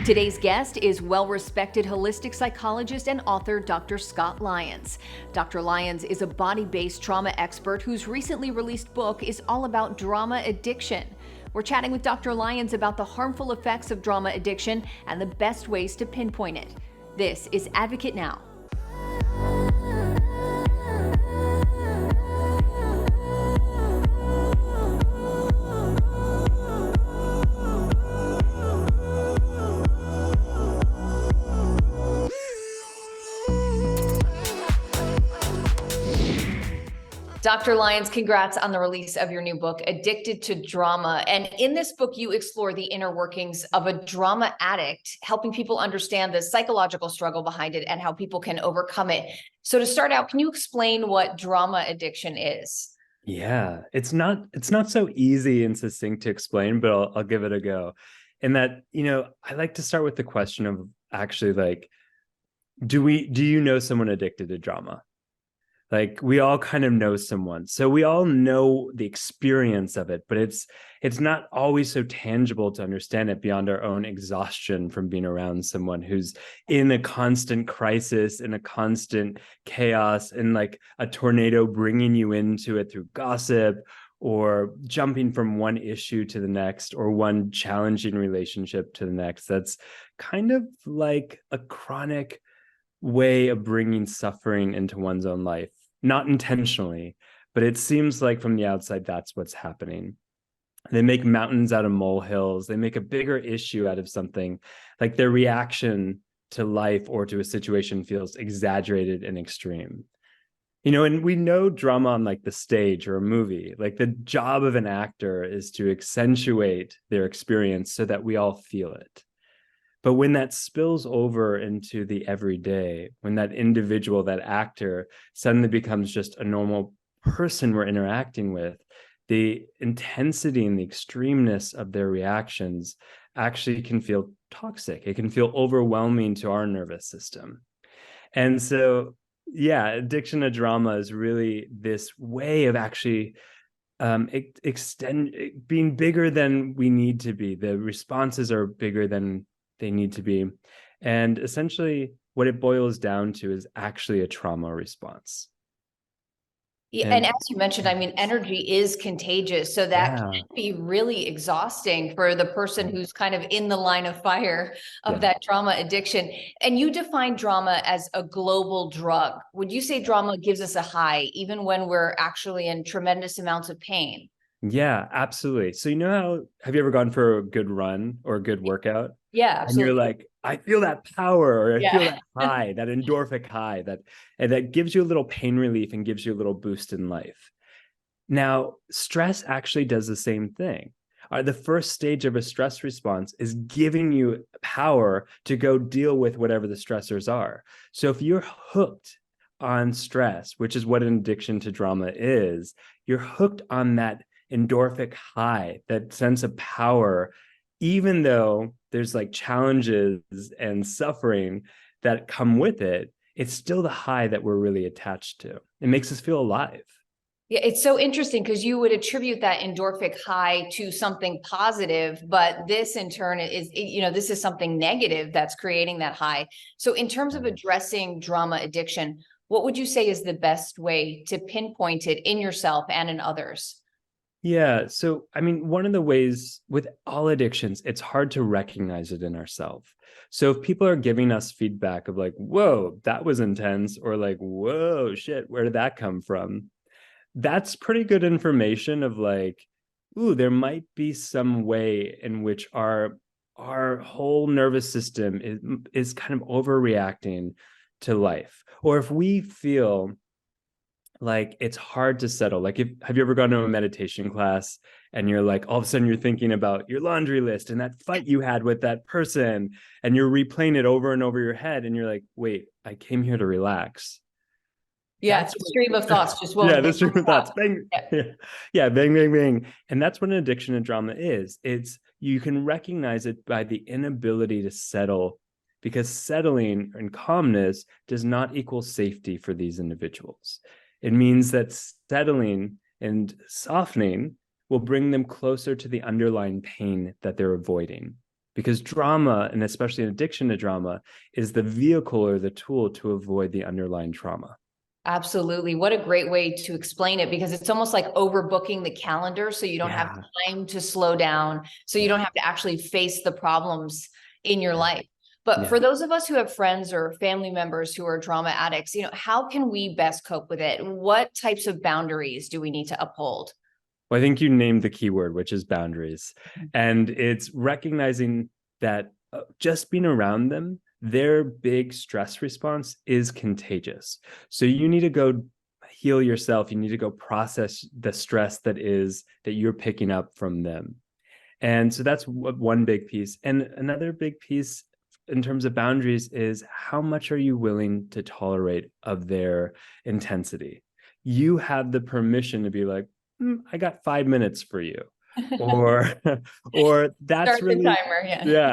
Today's guest is well-respected holistic psychologist and author Dr. Scott Lyons. Dr. Lyons is a body-based trauma expert whose recently released book is all about drama addiction. We're chatting with Dr. Lyons about the harmful effects of drama addiction and the best ways to pinpoint it. This is Advocate Now. Dr. Lyons, congrats on the release of your new book, Addicted to Drama. And in this book, you explore the inner workings of a drama addict, helping people understand the psychological struggle behind it and how people can overcome it. So to start out, can you explain what drama addiction is? Yeah, it's not so easy and succinct to explain, but I'll give it a go. And that, I like to start with the question of actually like, do you know someone addicted to drama? Like we all kind of know someone. So we all know the experience of it, but it's not always so tangible to understand it beyond our own exhaustion from being around someone who's in a constant crisis, in a constant chaos, and like a tornado bringing you into it through gossip or jumping from one issue to the next or one challenging relationship to the next. That's kind of like a chronic way of bringing suffering into one's own life. Not intentionally, but it seems like from the outside, that's what's happening. They make mountains out of molehills. They make a bigger issue out of something. Like their reaction to life or to a situation feels exaggerated and extreme. And we know drama on like the stage or a movie. Like the job of an actor is to accentuate their experience so that we all feel it. But when that spills over into the everyday, when that individual, that actor suddenly becomes just a normal person we're interacting with, the intensity and the extremeness of their reactions actually can feel toxic. It can feel overwhelming to our nervous system. And so, yeah, addiction to drama is really this way of actually being bigger than we need to be. The responses are bigger than they need to be. And essentially what it boils down to is actually a trauma response. Yeah, and as you mentioned, energy is contagious. So that Yeah. can be really exhausting for the person who's kind of in the line of fire of that trauma addiction. And you define drama as a global drug. Would you say drama gives us a high, even when we're actually in tremendous amounts of pain? Yeah, absolutely. So have you ever gone for a good run or a good workout? Yeah, absolutely. And you're like, I feel that power, or I feel that high, that endorphic high, that gives you a little pain relief and gives you a little boost in life. Now, stress actually does the same thing. The first stage of a stress response is giving you power to go deal with whatever the stressors are. So if you're hooked on stress, which is what an addiction to drama is, you're hooked on that endorphic high, that sense of power, even though there's like challenges and suffering that come with it, it's still the high that we're really attached to. It makes us feel alive. Yeah, it's so interesting because you would attribute that endorphic high to something positive, but this in turn is, this is something negative that's creating that high. So in terms of addressing drama addiction, what would you say is the best way to pinpoint it in yourself and in others? Yeah. So, one of the ways with all addictions, it's hard to recognize it in ourselves. So if people are giving us feedback of like, whoa, that was intense, or like, whoa, shit, where did that come from? That's pretty good information of like, ooh, there might be some way in which our whole nervous system is kind of overreacting to life. Or if we feel like it's hard to settle. Like have you ever gone to a meditation class and you're like, all of a sudden you're thinking about your laundry list and that fight you had with that person, and you're replaying it over and over your head, and you're like, wait, I came here to relax. Yeah, it's a stream of thoughts just won't. Yeah, the stream of thoughts. Bang. Yeah, bang, bang, bang. And that's what an addiction to drama is. You can recognize it by the inability to settle, because settling and calmness does not equal safety for these individuals. It means that settling and softening will bring them closer to the underlying pain that they're avoiding. because drama, and especially an addiction to drama, is the vehicle or the tool to avoid the underlying trauma. Absolutely. What a great way to explain it, because it's almost like overbooking the calendar. So you don't have time to slow down. So you don't have to actually face the problems in your life. But for those of us who have friends or family members who are drama addicts, how can we best cope with it? What types of boundaries do we need to uphold? Well, I think you named the key word, which is boundaries. And it's recognizing that just being around them, their big stress response is contagious. So you need to go heal yourself. You need to go process the stress that you're picking up from them. And so that's one big piece. And another big piece in terms of boundaries is, how much are you willing to tolerate of their intensity? You have the permission to be like, I got 5 minutes for you. Or that's Start really the timer,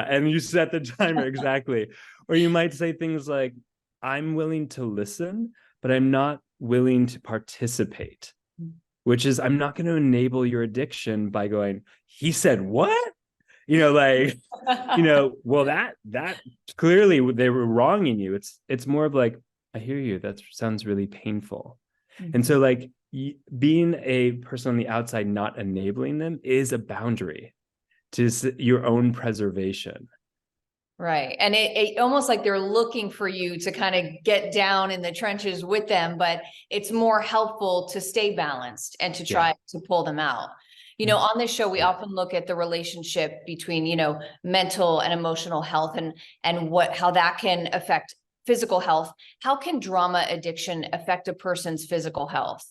and you set the timer, exactly. Or you might say things like, I'm willing to listen, but I'm not willing to participate, which is, I'm not going to enable your addiction by going, he said what? Well, that clearly they were wronging you. It's more of like, I hear you, that sounds really painful. And so like, being a person on the outside, not enabling them, is a boundary to your own preservation. Right. And it almost like they're looking for you to kind of get down in the trenches with them, but it's more helpful to stay balanced and to try to pull them out. On this show, we often look at the relationship between, mental and emotional health and how that can affect physical health. How can drama addiction affect a person's physical health?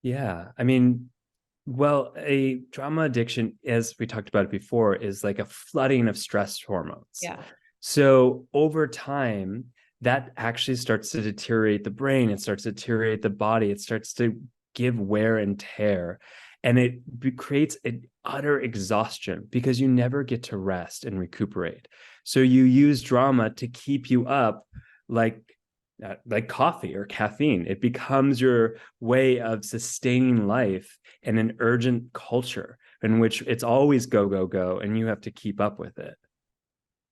Yeah. I mean, well, a drama addiction, as we talked about it before, is like a flooding of stress hormones. Yeah. So over time, that actually starts to deteriorate the brain. It starts to deteriorate the body. It starts to give wear and tear. And it creates an utter exhaustion because you never get to rest and recuperate. So you use drama to keep you up, like coffee or caffeine. It becomes your way of sustaining life in an urgent culture in which it's always go, go, go, and you have to keep up with it.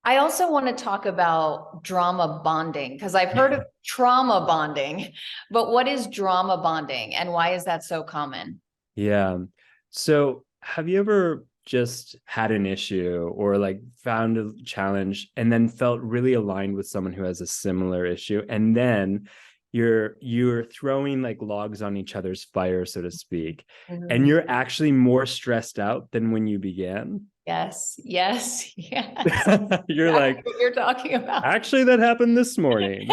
I also want to talk about drama bonding, because I've heard of trauma bonding, but what is drama bonding and why is that so common? Yeah. So have you ever just had an issue or like found a challenge and then felt really aligned with someone who has a similar issue, and then you're throwing like logs on each other's fire, so to speak, and you're actually more stressed out than when you began? Yes. You're That's like, what you're talking about. Actually, that happened this morning.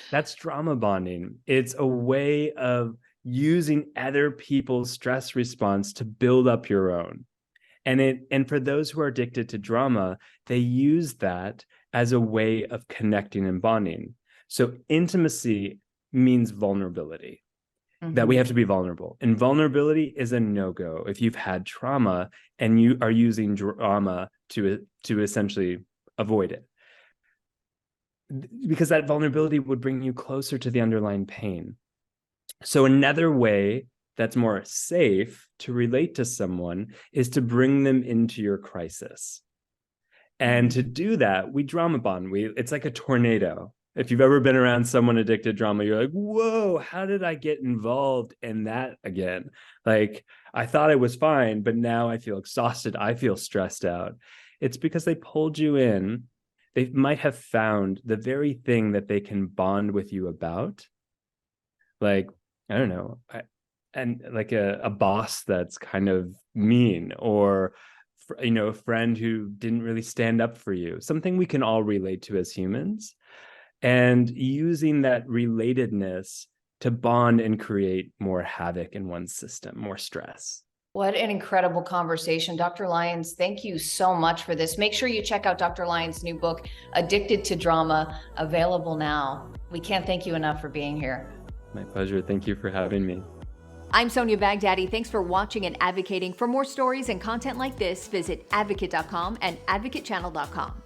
That's drama bonding. It's a way of using other people's stress response to build up your own. And for those who are addicted to drama, they use that as a way of connecting and bonding. So intimacy means vulnerability, that we have to be vulnerable. And vulnerability is a no-go if you've had trauma and you are using drama to essentially avoid it. Because that vulnerability would bring you closer to the underlying pain. So another way that's more safe to relate to someone is to bring them into your crisis. And to do that, we drama bond. It's like a tornado. If you've ever been around someone addicted to drama, you're like, whoa, how did I get involved in that again? Like, I thought I was fine, but now I feel exhausted. I feel stressed out. It's because they pulled you in. They might have found the very thing that they can bond with you about. Like, I don't know, and like a boss that's kind of mean, or a friend who didn't really stand up for you, something we can all relate to as humans, and using that relatedness to bond and create more havoc in one's system, more stress. What an incredible conversation. Dr. Lyons, thank you so much for this. Make sure you check out Dr. Lyons' new book, Addicted to Drama, available now. We can't thank you enough for being here. My pleasure. Thank you for having me. I'm Sonia Baghdadi. Thanks for watching and advocating. For more stories and content like this, visit advocate.com and advocatechannel.com.